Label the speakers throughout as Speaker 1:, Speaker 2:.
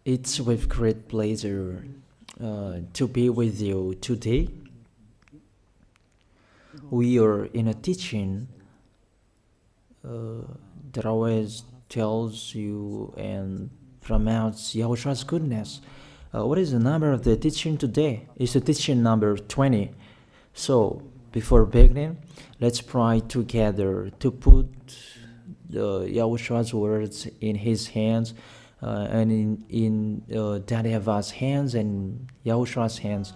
Speaker 1: It's with great pleasure to be with you today. We are in a teaching that always tells you and promotes Yahushua's goodness. What is the number of the teaching today? It's the teaching number 20. So, before beginning, let's pray together to put Yahushua's words in his hands and in Daddy YAHVAH's hands and Yahushua's hands.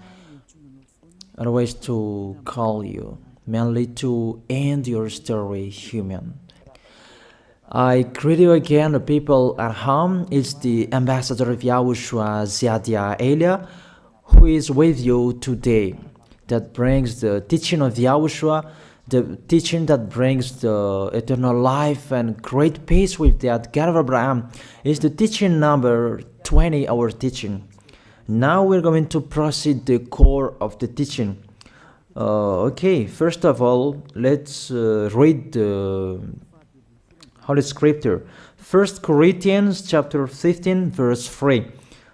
Speaker 1: Otherwise, to call you, mainly to end your story human. I greet you again, the people at home. It's the ambassador of Yahushua, Ziadia Elia, who is with you today. That brings the teaching of Yahushua, the teaching that brings the eternal life and great peace with that God of Abraham. Is the teaching number 20, our teaching. Now we're going to proceed the core of the teaching. Okay, first of all, let's read the Holy Scripture. 1 Corinthians chapter 15, verse 3.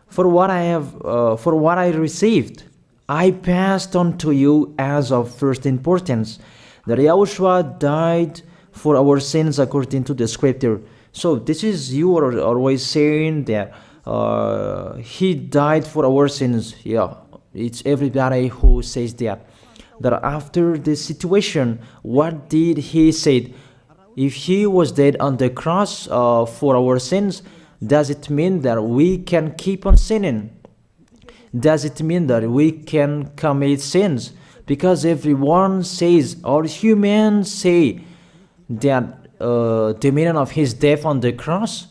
Speaker 1: For what I received, I passed on to you as of first importance, that Yahushua died for our sins according to the Scripture. So this is, you are always saying that he died for our sins. Yeah, it's everybody who says that. That after the situation, what did he say? If he was dead on the cross for our sins, does it mean that we can keep on sinning? Does it mean that we can commit sins? Because everyone says, all humans say that the meaning of his death on the cross,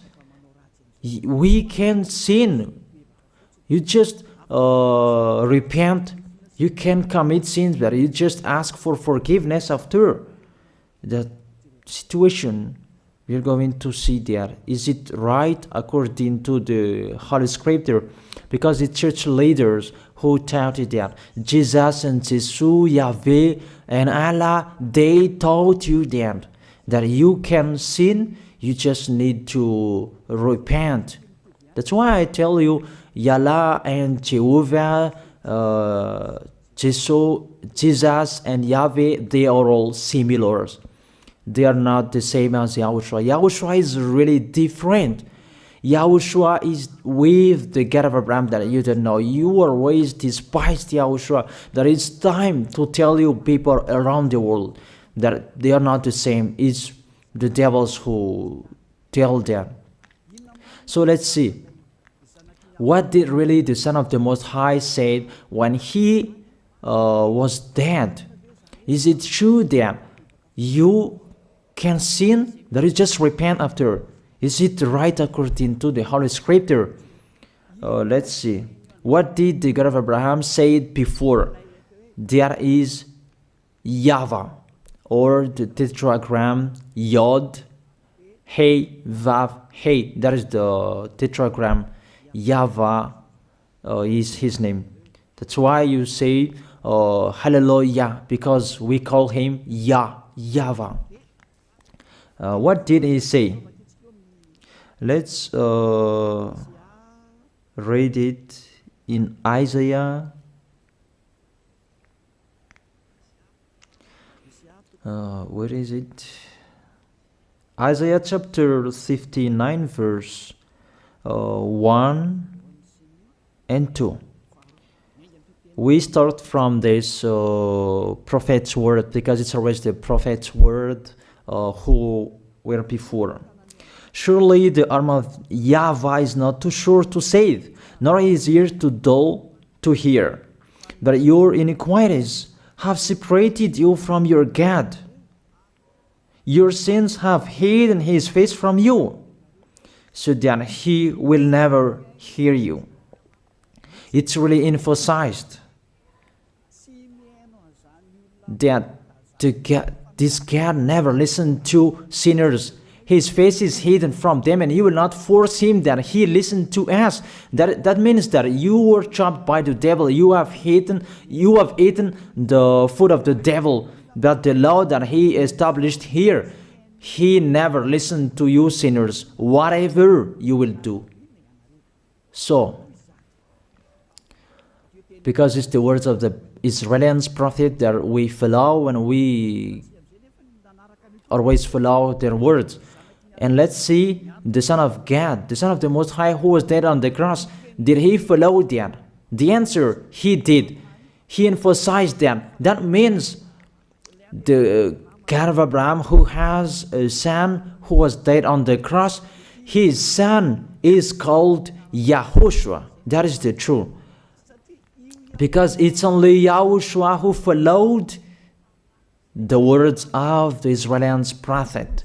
Speaker 1: we can sin. You just repent. You can commit sins, but you just ask for forgiveness after that situation. We are going to see there. Is it right according to the Holy Scripture? Because the church leaders who taught it that Jesus and Jesus, Yahweh and Allah, they taught you that you can sin, you just need to repent. That's why I tell you, Yahlah and Jehovah, Jesus and Yahweh, they are all similar. They are not the same as Yahushua. Yahushua is really different. Yahushua is with the God of Abraham that you don't know. You always despised Yahushua. That it's time to tell you people around the world that they are not the same. It's the devils who tell them. So let's see. What did really the Son of the Most High say when he was dead? Is it true that you can sin, that you just repent after? Is it right according to the Holy Scripture? Let's see. What did the God of Abraham say before? There is YAHVAH, or the tetragram Yod, Hey, Vav, Hey. That is the tetragram. YAHVAH is his name. That's why you say Hallelujah, because we call him YAHVAH. What did he say? Let's read it in Isaiah. Where is it? Isaiah chapter 59, verse 1 and 2. We start from this prophet's word, because it's always the prophet's word who were before. Surely the arm of YAHVAH is not too short to save, nor his ear too dull to hear. But your iniquities have separated you from your God. Your sins have hidden his face from you, so that he will never hear you. It's really emphasized that this God never listened to sinners. His face is hidden from them, and you will not force him that he listen to us. That means that you were trapped by the devil. You have eaten the food of the devil. But the law that he established here, he never listened to you sinners, whatever you will do. So, because it's the words of the Israelians prophet that we follow, and we always follow their words. And let's see the Son of God, the Son of the Most High, who was dead on the cross. Did he follow that? The answer, he did. He emphasized that. That means the God of Abraham, who has a son who was dead on the cross, his son is called YAHOSHUAH. That is the truth. Because it's only YAHOSHUAH who followed the words of the Israelians prophet.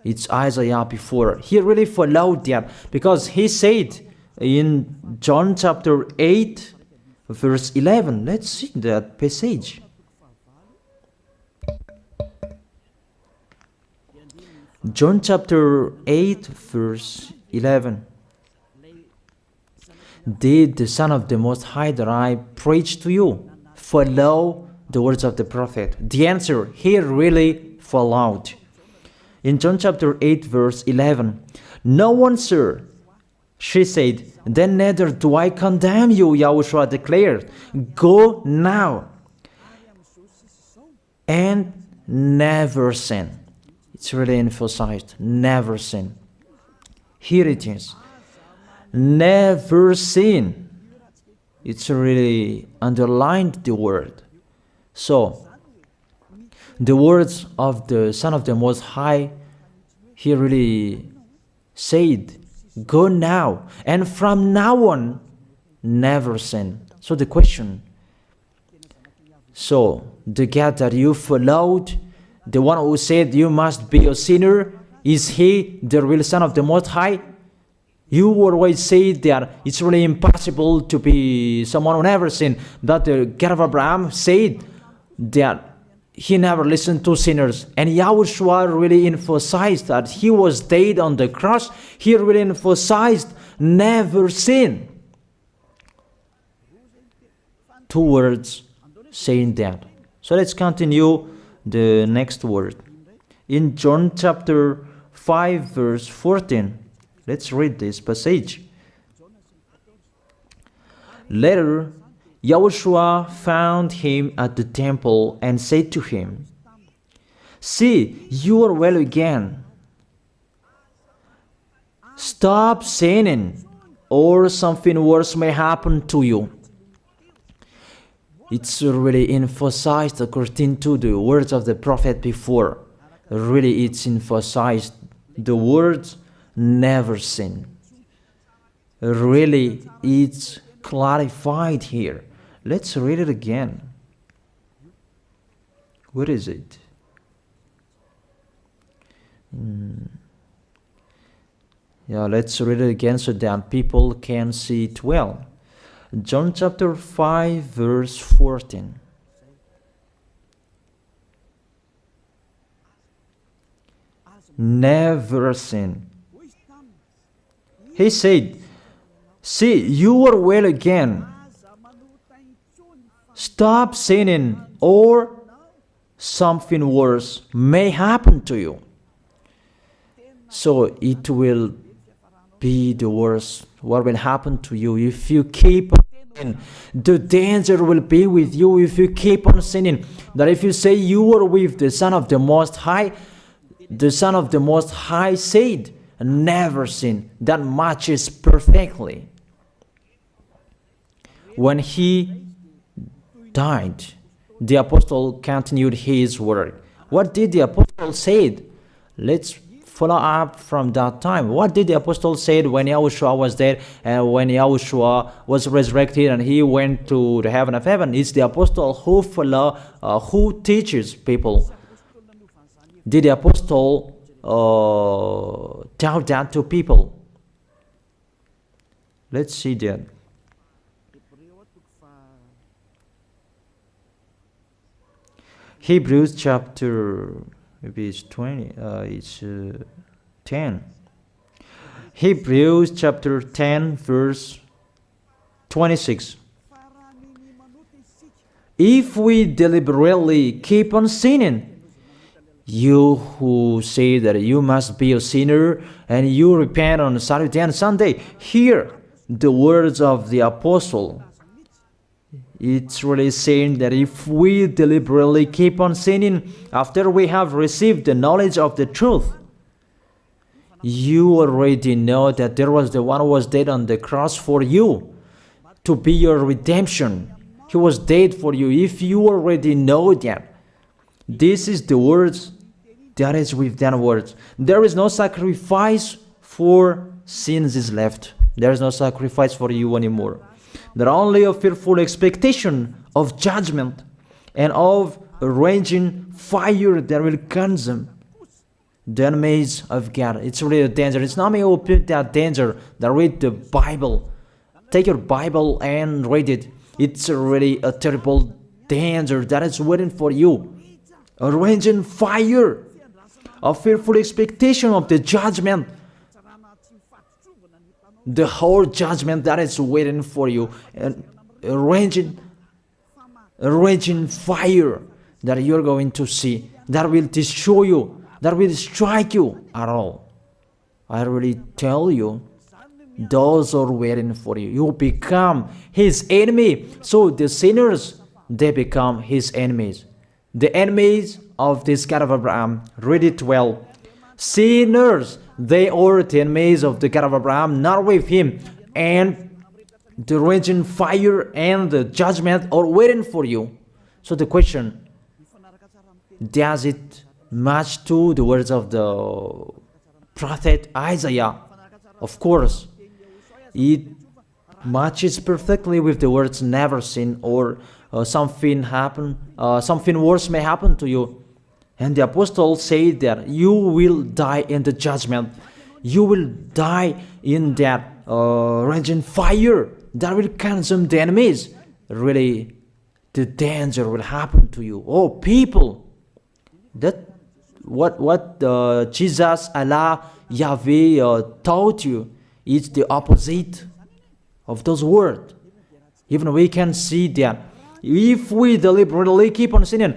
Speaker 1: It's Isaiah before. He really followed that, because he said in John chapter 8, verse 11. Let's see that passage. John chapter 8, verse 11. Did the Son of the Most High that I preach to you follow the words of the prophet? The answer, he really followed. In John chapter 8, verse 11, no one, sir, she said, then neither do I condemn you, YAHOSHUAH declared. Go now and never sin. It's really emphasized, never sin. Here it is. Never sin. It's really underlined the word. So, the words of the Son of the Most High, he really said, go now, and from now on, never sin. So the question, so the God that you followed, the one who said you must be a sinner, is he the real Son of the Most High? You always say that it's really impossible to be someone who never sinned. But the God of Abraham said that he never listened to sinners. And YAHOSHUAH really emphasized that he was dead on the cross. He really emphasized never sin. Two words saying that. So let's continue the next word. In John chapter 5, verse 14. Let's read this passage. Later, YAHOSHUAH found him at the temple and said to him, see, you are well again. Stop sinning, or something worse may happen to you. It's really emphasized according to the words of the prophet before. Really, it's emphasized the words never sin. Really, it's clarified here. Let's read it again. What is it? Yeah, let's read it again so that people can see it well. John chapter 5, verse 14. Never sin. He said, see, you are well again. Stop sinning, or something worse may happen to you. So it will be the worst. What will happen to you if you keep on sinning? The danger will be with you if you keep on sinning. That if you say you are with the Son of the Most High, the Son of the Most High said, never sin. That matches perfectly. When he died, the apostle continued his work. What did the apostle say? Let's follow up from that time. What did the apostle say when YAHOSHUAH was dead and when YAHOSHUAH was resurrected and he went to the heaven of heaven? It's the apostle who teaches people. Did the apostle tell that to people? Let's see that. Hebrews chapter, maybe it's 20, it's 10. Hebrews chapter 10, verse 26. If we deliberately keep on sinning, you who say that you must be a sinner and you repent on Saturday and Sunday, here the words of the apostle. It's really saying that if we deliberately keep on sinning after we have received the knowledge of the truth, you already know that there was the one who was dead on the cross for you to be your redemption. He was dead for you. If you already know that, this is the words that is with that words. There is no sacrifice for sins is left. There is no sacrifice for you anymore. There are only a fearful expectation of judgment and of a raging fire that will consume the enemies of God. It's really a danger. It's not me who put that danger that read the Bible. Take your Bible and read it. It's really a terrible danger that is waiting for you. A raging fire, a fearful expectation of the judgment. The whole judgment that is waiting for you. And a raging fire that you're going to see. That will destroy you. That will strike you at all. I really tell you, those are waiting for you. You become his enemy. So the sinners, they become his enemies. The enemies of this God of Abraham. Read it well. Sinners, they are the enemies of the God of Abraham, not with him. And the raging fire and the judgment are waiting for you. So the question, does it match to the words of the prophet Isaiah? Of course. It matches perfectly with the words never sin or something worse may happen to you. And the apostle said that you will die in the judgment. You will die in that raging fire that will consume the enemies. Really, the danger will happen to you. Oh, people, that what Jesus, Allah, Yahweh taught you is the opposite of those words. Even we can see that if we deliberately keep on sinning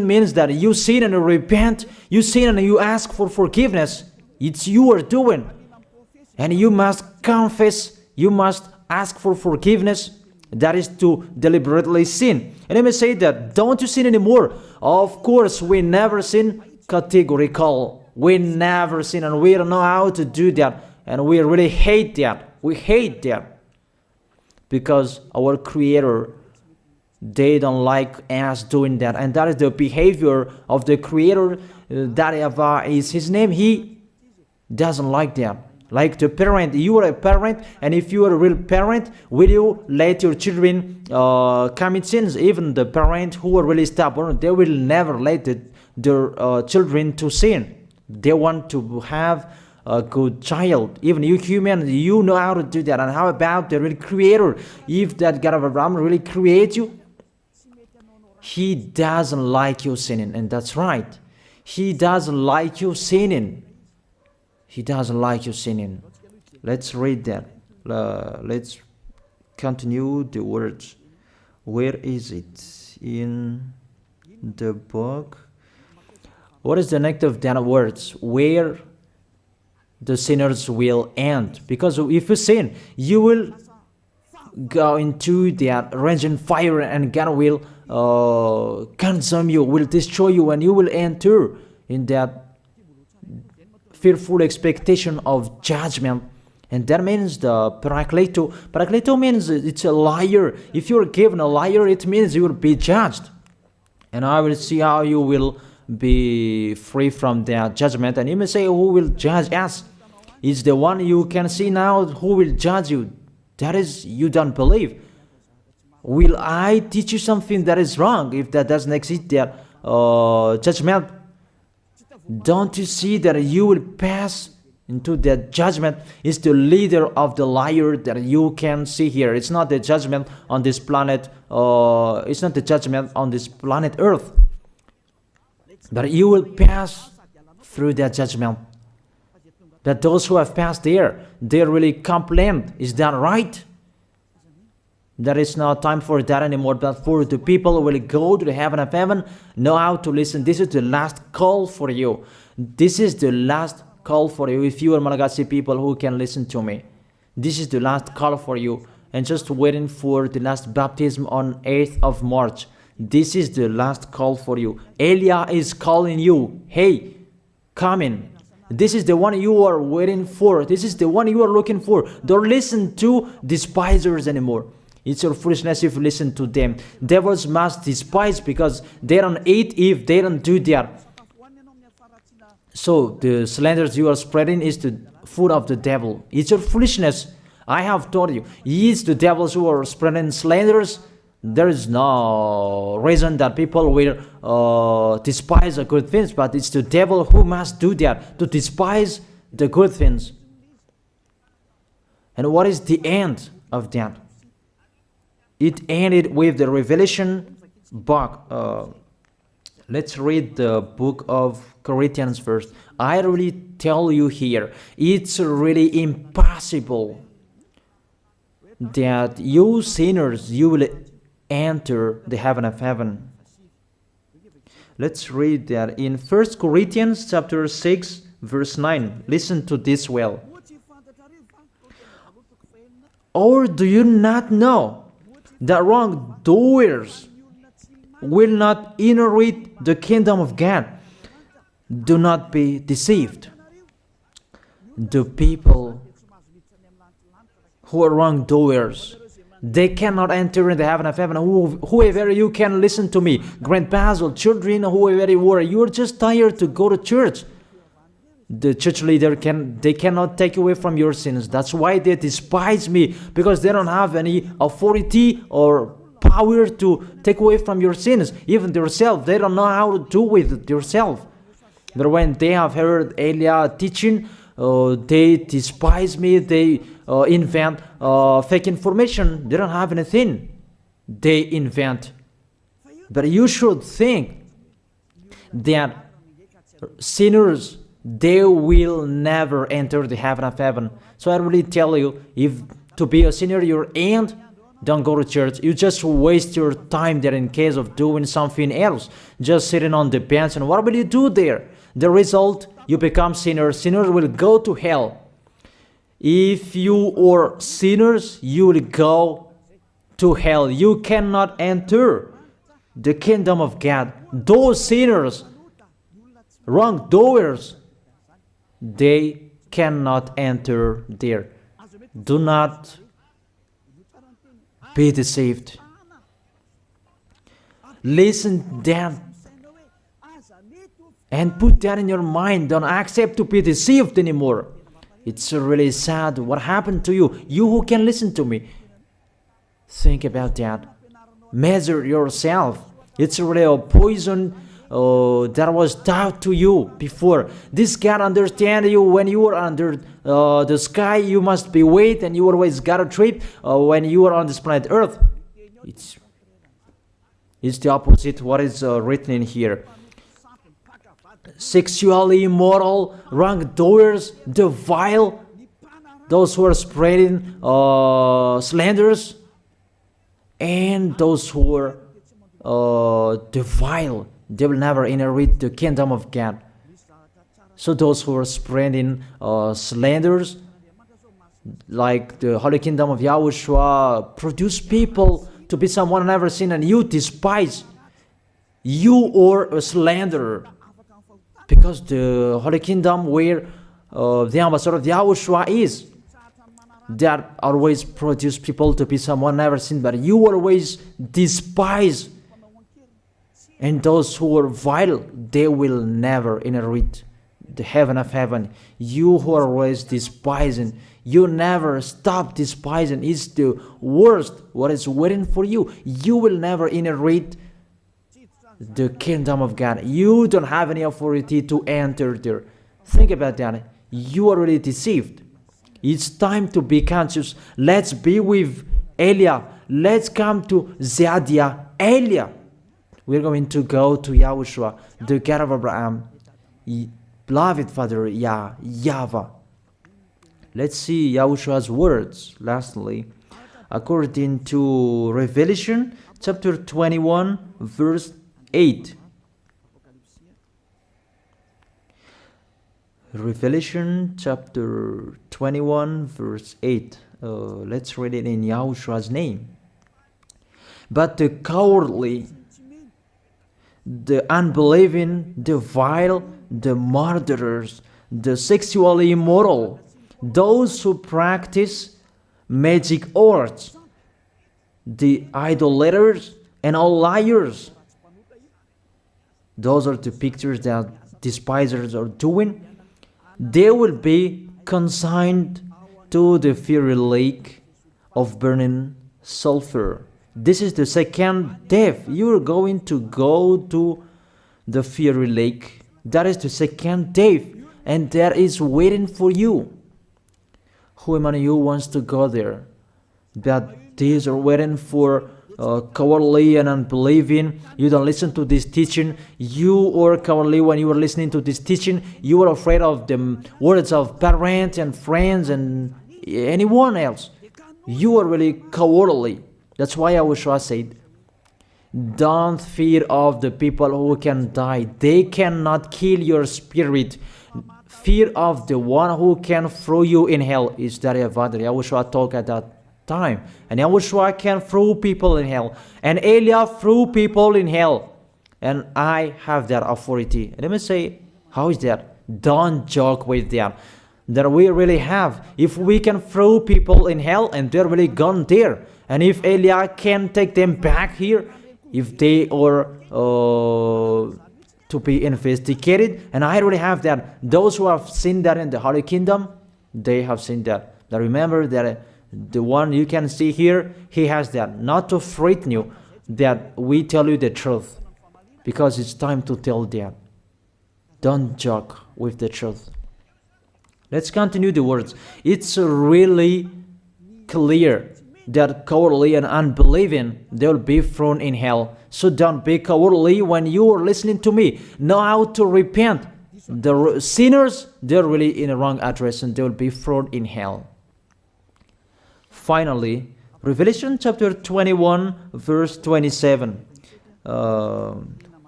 Speaker 1: means that you sin and you repent, you sin and you ask for forgiveness. It's you are doing. And you must confess, you must ask for forgiveness. That is to deliberately sin. And I may say that, don't you sin anymore? Of course, we never sin. Categorical. We never sin and we don't know how to do that. And we really hate that. We hate that. Because our Creator, they don't like us doing that. And that is the behavior of the Creator. That YAHVAH is his name. He doesn't like that. Like the parent, you are a parent, and if you are a real parent, will you let your children commit sins? Even the parent who are really stubborn, they will never let their children to sin. They want to have a good child. Even you human, you know how to do that. And how about the real Creator? If that God of Abraham really creates you, he doesn't like you sinning. And that's right. He doesn't like you sinning. He doesn't like you sinning. Let's read that. Let's continue the words. Where is it? In the book. What is the next of that words? Where the sinners will end. Because if you sin, you will go into that raging fire and God will consume you, will destroy you, and you will enter in that fearful expectation of judgment. And that means the parakleto. Parakleto means it's a liar. If you're given a liar, it means you will be judged. And I will see how you will be free from that judgment. And you may say, who will judge us? It's the one you can see now who will judge you. That is, you don't believe. Will I teach you something that is wrong if that doesn't exist, that judgment? Don't you see that you will pass into that judgment? It's the leader of the liar that you can see here. It's not the judgment on this planet. It's not the judgment on this planet Earth. But you will pass through that judgment. That those who have passed there, they really complain. Is that right? There is no time for that anymore. But for the people who will go to the heaven of heaven, know how to listen. This is the last call for you. This is the last call for you. If you are Malagasy people who can listen to me. This is the last call for you. And just waiting for the last baptism on 8th of March. This is the last call for you. Elia is calling you. Hey, come in. This is the one you are waiting for. This is the one you are looking for. Don't listen to despisers anymore. It's your foolishness if you listen to them. Devils must despise because they don't eat if they don't do that. So the slanders you are spreading is the food of the devil. It's your foolishness. I have told you. It's the devils who are spreading slanders. There is no reason that people will despise the good things, but it's the devil who must do that, to despise the good things. And what is the end of that? It ended with the Revelation book. Let's read the book of Corinthians first. I really tell you here, it's really impossible that you sinners, you will enter the heaven of heaven. Let's read that in 1 Corinthians chapter 6 verse 9. Listen to this well. Or do you not know that wrongdoers will not inherit the kingdom of God? Do not be deceived. The people who are wrongdoers, they cannot enter in the heaven of heaven. Whoever you can listen to me, grandpas or children, whoever you are, you are just tired to go to church. The church leader they cannot take away from your sins. That's why they despise me, because they don't have any authority or power to take away from your sins. Even themselves, they don't know how to do with themselves. But when they have heard Elia teaching, they despise me. They invent fake information. They don't have anything. They invent. But you should think that sinners, they will never enter the heaven of heaven. So I really tell you, if to be a sinner you ain't, don't go to church. You just waste your time there in case of doing something else. Just sitting on the bench, and what will you do there? The result, you become sinners. Sinners will go to hell. If you are sinners, you will go to hell. You cannot enter the kingdom of God. Those sinners, wrongdoers, they cannot enter there. Do not be deceived. Listen then and put that in your mind. Don't accept to be deceived anymore. It's really sad what happened to you. You who can listen to me, think about that. Measure yourself. It's really a poison that was taught to you before. This God understand you when you are under the sky. You must be wait, and you always got a trip when you are on this planet Earth. It's the opposite what is written in here. Sexually immoral, wrongdoers, the vile, those who are spreading slanders, and those who are the vile, they will never inherit the kingdom of God. So those who are spreading slanders, like the Holy Kingdom of YAHOSHUAH, produce people to be someone never seen, and you despise. You are a slanderer. Because the Holy Kingdom where the ambassador of YAHOSHUAH is, that always produce people to be someone never seen, but you always despise. And those who are vile, they will never inherit the heaven of heaven. You who are always despising, you never stop despising. It's the worst what is waiting for you. You will never inherit the kingdom of God. You don't have any authority to enter there. Think about that. You are already deceived. It's time to be conscious. Let's be with Elia. Let's come to Zeadiah. Elia. We're going to go to YAHOSHUAH, the God of Abraham, beloved Father YAHVAH. Let's see YAHOSHUAH's words. Lastly, according to Revelation chapter 21 verse 8. Revelation chapter 21 verse 8. Let's read it in Yahoshua's name. But the cowardly, the unbelieving, the vile, the murderers, the sexually immoral, those who practice magic arts, the idolaters, and all liars. Those are the pictures that despisers are doing. They will be consigned to the fiery lake of burning sulfur. This is the second death. You are going to go to the fiery lake. That is the second death, and that is waiting for you. Who among you wants to go there? That these are waiting for cowardly and unbelieving. You don't listen to this teaching. You are cowardly when you are listening to this teaching. You are afraid of the words of parents and friends and anyone else. You are really cowardly. That's why YAHOSHUAH said, don't fear of the people who can die. They cannot kill your spirit. Fear of the one who can throw you in hell. Is that what YAHOSHUAH talked at that time? And YAHOSHUAH can throw people in hell. And Elia threw people in hell. And I have that authority. Let me say, how is that? Don't joke with that. That we really have. If we can throw people in hell and they're really gone there, and if Elia can take them back here, if they are to be investigated, and I really have that. Those who have seen that in the Holy Kingdom, they have seen that. Now remember that the one you can see here, he has that. Not to frighten you, that we tell you the truth, because it's time to tell that. Don't joke with the truth. Let's continue the words. It's really clear that cowardly and unbelieving, they'll be thrown in hell. So don't be cowardly when you are listening to me. Know how to repent. The sinners, they're really in the wrong address and they'll be thrown in hell. Finally, Revelation chapter 21 verse 27.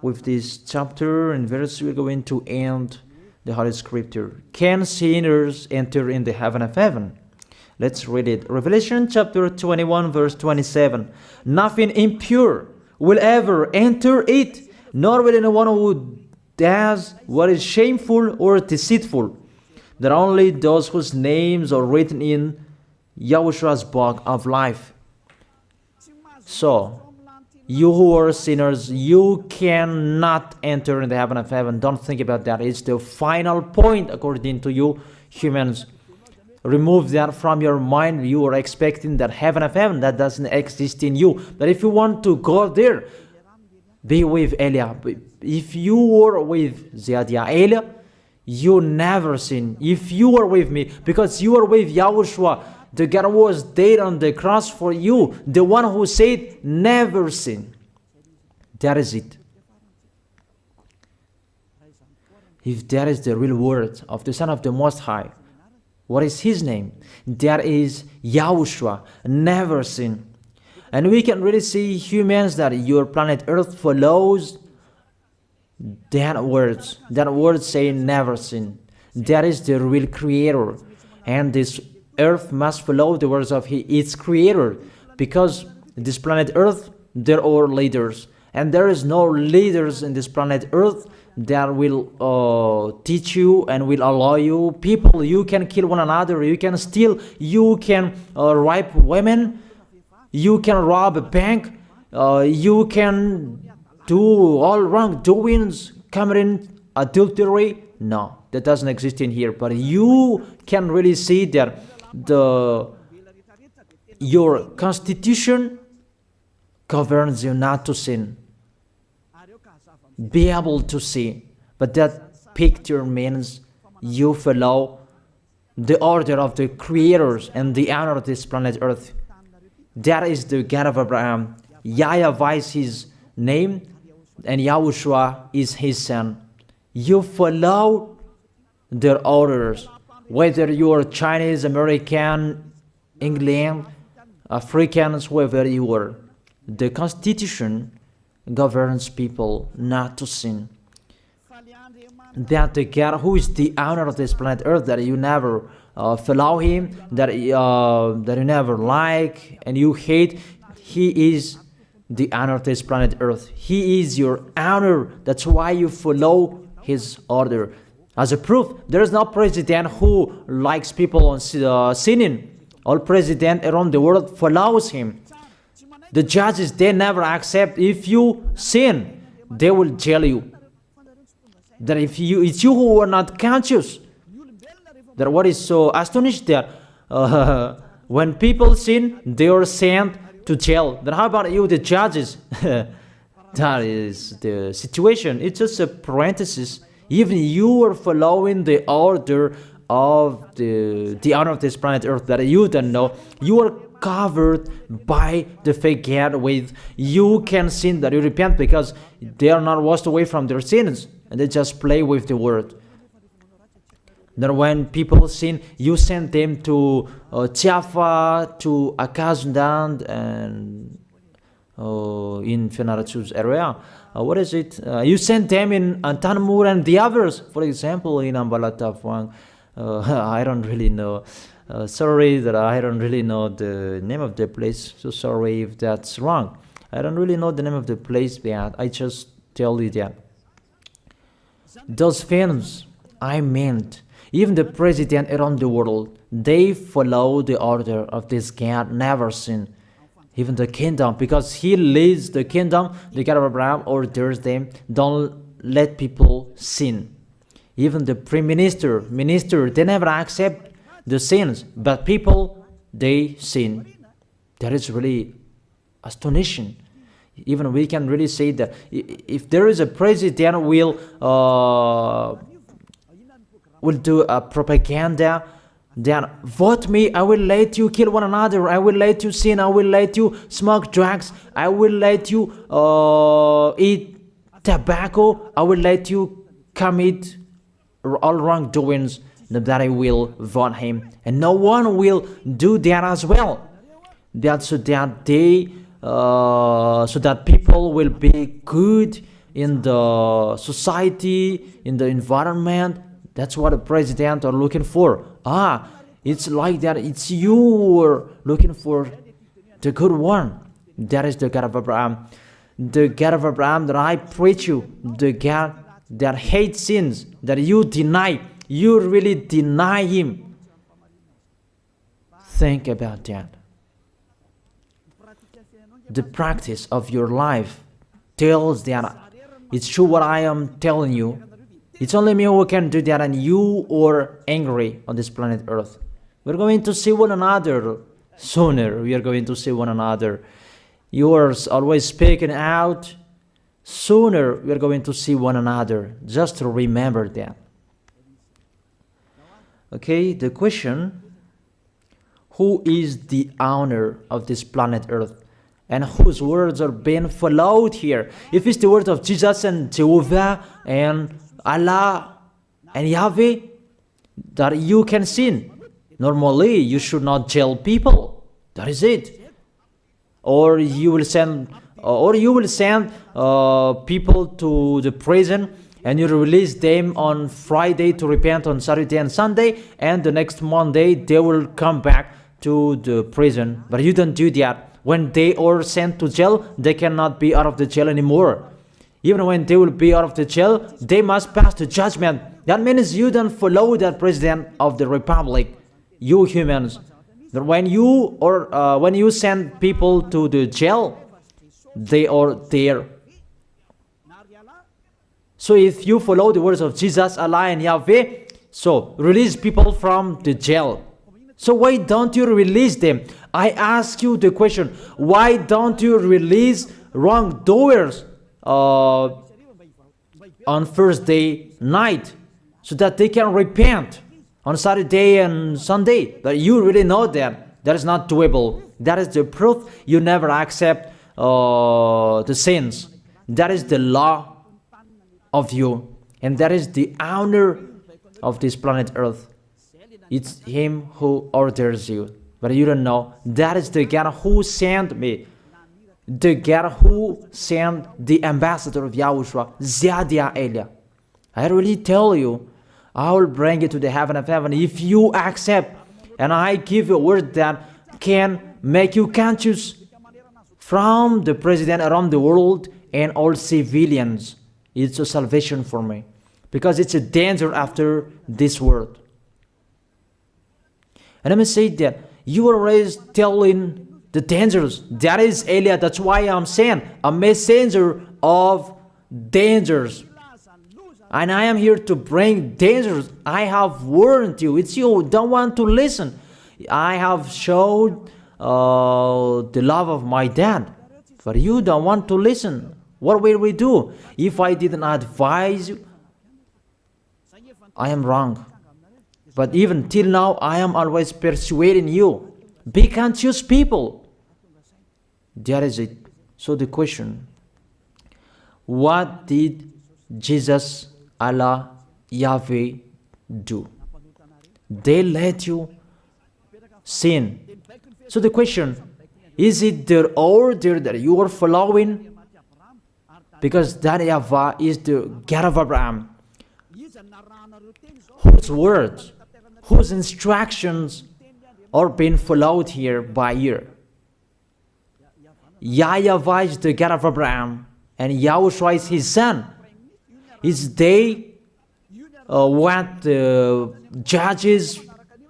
Speaker 1: With this chapter and verse, we're going to end the Holy Scripture. Can sinners enter in the heaven of heaven? Let's read it. Revelation chapter 21 verse 27. Nothing impure will ever enter it, nor will anyone who does what is shameful or deceitful. That only those whose names are written in YAHOSHUAH's book of life. So, you who are sinners, you cannot enter in the heaven of heaven. Don't think about that. It's the final point according to you humans. Remove that from your mind. You are expecting that heaven of heaven that doesn't exist in you. But if you want to go there, be with Elia. If you were with Elia, you never sin. If you are with me, because you are with YAHOSHUAH, the God was dead on the cross for you, the one who said never sin. That is it. If that is the real word of the Son of the Most High, what is his name? That is YAHOSHUAH, never sin. And we can really see humans that your planet Earth follows that word saying never sin. That is the real creator. And this Earth must follow the words of its creator, because this planet Earth, there are leaders. And there is no leaders in this planet Earth that will teach you and will allow you. People, you can kill one another, you can steal, you can rape women, you can rob a bank, you can do all wrongdoings, committing adultery. No, that doesn't exist in here. But you can really see that your constitution governs you not to sin. Be able to see. But that picture means you follow the order of the creators and the honor of this planet Earth. That is the God of Abraham. YAHVAH is his name, and YAHOSHUAH is his son. You follow their orders, whether you are Chinese, American, England, Africans, whoever you are. The Constitution governs people not to sin. that the God who is the owner of this planet Earth, that you never follow him, that you never like and you hate, he is the owner of this planet Earth. He is your owner. That's why you follow his order. As a proof, there is no president who likes people on sinning. All president around the world follows him. The judges, they never accept. If you sin, they will jail you. That if it's you who are not conscious. That what is so astonished that when people sin, they are sent to jail. Then how about you, the judges? That is the situation. It's just a parenthesis. Even you are following the order of the owner of this planet Earth that you don't know. You are covered by the fake God with you can sin, that you repent, because they are not washed away from their sins and they just play with the word. Then when people sin, you send them to Java, to Akazundan, and in Fenarachu's area. What is it? You send them in Tanmur and the others. For example, in Ambalatafwang. I don't really know. Sorry that I don't really know the name of the place. So sorry if that's wrong. I don't really know the name of the place, but I just tell you that. Those films, I meant, even the president around the world, they follow the order of this God, never sin. Even the kingdom, because he leads the kingdom, the God of Abraham orders them, don't let people sin. Even the prime minister, they never accept the sins, but people, they sin. That is really astonishing. Even we can really say that if there is a president will do a propaganda, then vote me, I will let you kill one another, I will let you sin, I will let you smoke drugs, I will let you eat tobacco, I will let you commit all wrongdoings, that I will vote him. And no one will do that as well. That's so that they so that people will be good in the society, in the environment. That's what the president are looking for. It's like that. It's you who are looking for the good one. That is the God of Abraham. The God of Abraham that I preach you. The God that hates sins, that you deny. You really deny him. Think about that. The practice of your life tells that it's true what I am telling you. It's only me who can do that, and you are angry on this planet Earth. We're going to see one another sooner. We are going to see one another. You are always speaking out. Sooner we are going to see one another. Just to remember that. Okay, the question: who is the owner of this planet Earth, and whose words are being followed here? If it's the word of Jesus and Jehovah and Allah and Yahweh, that you can sin. Normally, you should not jail people. That is it. Or you will send, people to the prison, and you release them on Friday to repent on Saturday and Sunday, and the next Monday they will come back to the prison. But you don't do that. When they are sent to jail, they cannot be out of the jail anymore. Even when they will be out of the jail, they must pass the judgment. That means you don't follow that president of the republic, you humans. That when you send people to the jail, they are there. So if you follow the words of Jesus, Allah and Yahweh, so release people from the jail. So why don't you release them? I ask you the question, why don't you release wrongdoers on Thursday night so that they can repent on Saturday and Sunday? But you really know that is not doable. That is the proof you never accept the sins. That is the law of you, and that is the owner of this planet Earth. It's him who orders you, but you don't know. That is the God who sent me, the God who sent the ambassador of Yahushua, Zadia Elia. I really tell you, I will bring you to the heaven of heaven if you accept, and I give you a word that can make you conscious from the president around the world and all civilians. It's a salvation for me, because it's a danger after this world. And let me say that you are always telling the dangers. That is Elia. That's why I'm saying a messenger of dangers. And I am here to bring dangers. I have warned you. It's you who don't want to listen. I have showed the love of my dad, but you don't want to listen. What will we do? If I didn't advise you, I am wrong. But even till now, I am always persuading you. Be conscious, people. That is it. So the question, what did Jesus, Allah, Yahweh do? They let you sin. So the question, is it their order that you are following? Because that YAHVAH is the God of Abraham, whose words, whose instructions are being followed here by year. YAHVAH is the God of Abraham, and YAHOSHUAH is his son. Is they what the judges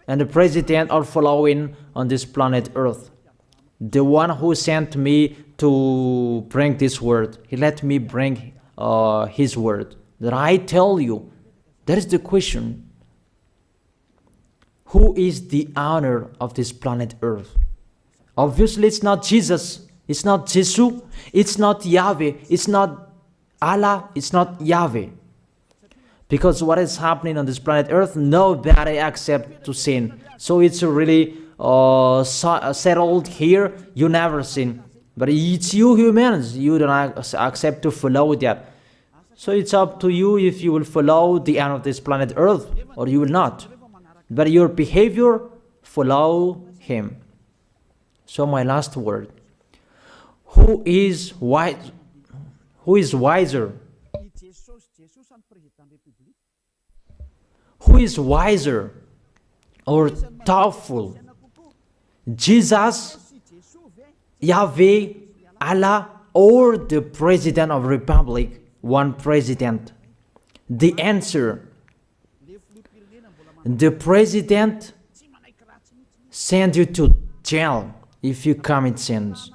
Speaker 1: and the president are following on this planet Earth. The one who sent me to bring this word, he let me bring his word. That I tell you, that is the question. Who is the owner of this planet Earth? Obviously, it's not Jesus. It's not Jesus. It's not Yahweh. It's not Allah. It's not Yahweh. Because what is happening on this planet Earth, nobody accepts to sin. So it's really settled here. You never sin. But it's you humans. You don't accept to follow that. So it's up to you if you will follow the end of this planet Earth or you will not. But your behavior, follow him. So my last word. Who is wise? Who is wiser? Who is wiser or thoughtful? Jesus, Yahweh, Allah, or the President of Republic? One president. The answer. The president sends you to jail if you commit sins.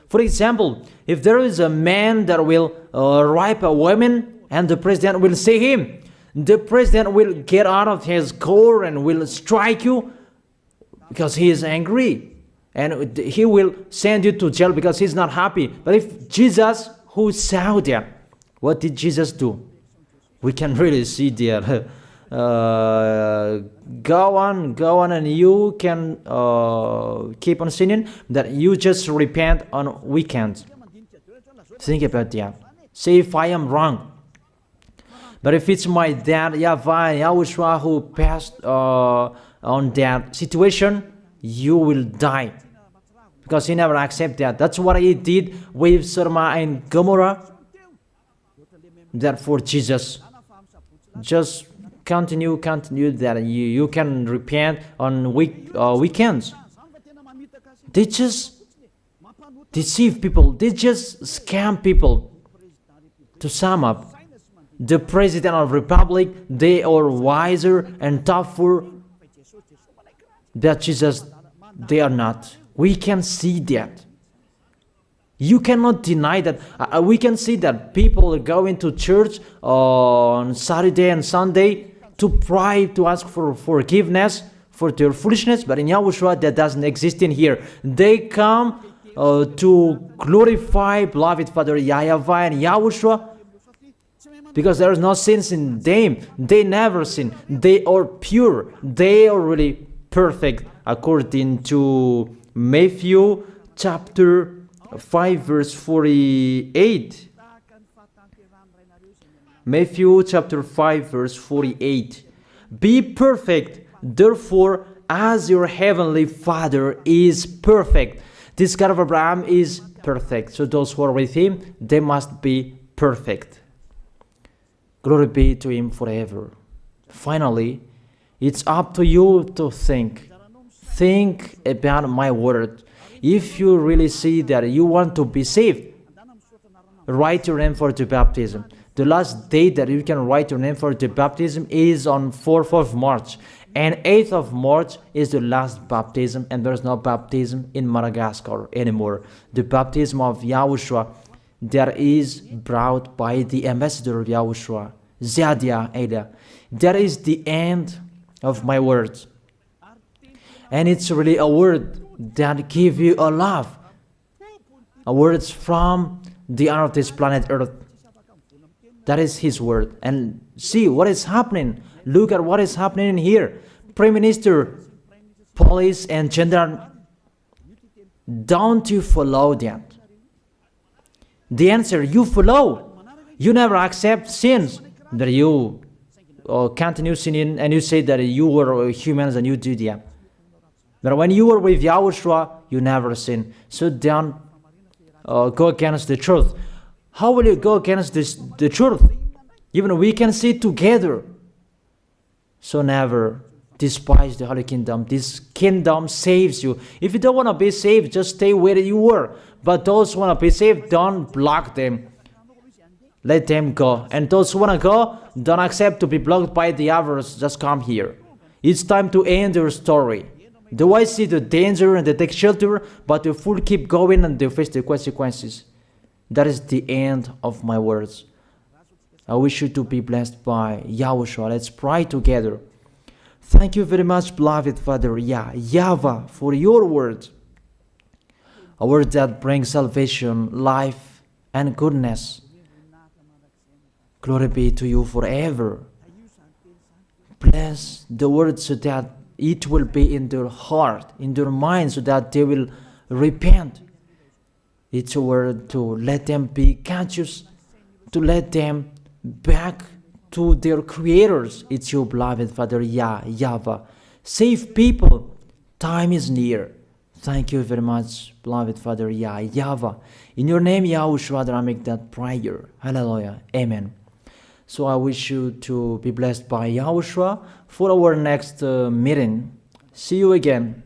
Speaker 1: For example, if there is a man that will rape a woman and the president will see him, the president will get out of his car and will strike you because he is angry. And he will send you to jail because he's not happy. But if Jesus, who saw that, what did Jesus do? We can really see that. Go on, and you can keep on sinning, that you just repent on weekends. Think about that. Say if I am wrong. But if it's my dad, YAHVAH, YAHOSHUAH, who passed on that situation, you will die. Because he never accepted that. That's what he did with Sodom and Gomorrah. Therefore, Jesus, just continue that you can repent on weekends. They just deceive people. They just scam people. To sum up, the President of Republic, they are wiser and tougher than Jesus. They are not. We can see that. You cannot deny that. We can see that people are going to church on Saturday and Sunday to pray, to ask for forgiveness for their foolishness. But in YAHOSHUAH, that doesn't exist in here. They come to glorify beloved Father YAHVAH and YAHOSHUAH because there is no sins in them. They never sin. They are pure. They are really perfect according to Matthew chapter 5 verse 48. Matthew chapter 5 verse 48. Be perfect, therefore, as your heavenly Father is perfect. This God of Abraham is perfect. So those who are with him, they must be perfect. Glory be to Him forever. Finally, it's up to you to think. Think about my word. If you really see that you want to be saved, write your name for the baptism. The last date that you can write your name for the baptism is on 4th of March. And 8th of March is the last baptism, and there's no baptism in Madagascar anymore. The baptism of YAHOSHUAH that is brought by the ambassador of YAHOSHUAH, Zadia Ada. That is the end of my words. And it's really a word that gives you a love. A word from the honor of this planet Earth. That is His word. And see what is happening. Look at what is happening here. Prime Minister, police, and gendarme, don't you follow that? The answer, you follow. You never accept sins. That you continue sinning, and you say that you were humans and you do that. But when you were with YAHOSHUAH, you never sin. So don't go against the truth. How will you go against the truth? Even we can see together. So never despise the Holy Kingdom. This kingdom saves you. If you don't want to be saved, just stay where you were. But those who want to be saved, don't block them. Let them go. And those who want to go, don't accept to be blocked by the others. Just come here. It's time to end your story. Do I see the danger and they take shelter, but the fool keep going and they face the consequences? That is the end of my words. I wish you to be blessed by YAHOSHUAH. Let's pray together. Thank you very much, beloved Father YAHVAH, for your word. A word that brings salvation, life, and goodness. Glory be to you forever. Bless the word so that it will be in their heart, in their mind, so that they will repent. It's a word to let them be conscious, to let them back to their creators. It's your beloved Father YAHVAH. Save people. Time is near. Thank you very much, beloved Father YAHVAH. In your name, YAHOSHUAH, that I make that prayer. Hallelujah. Amen. So I wish you to be blessed by YAHOSHUAH for our next meeting. See you again.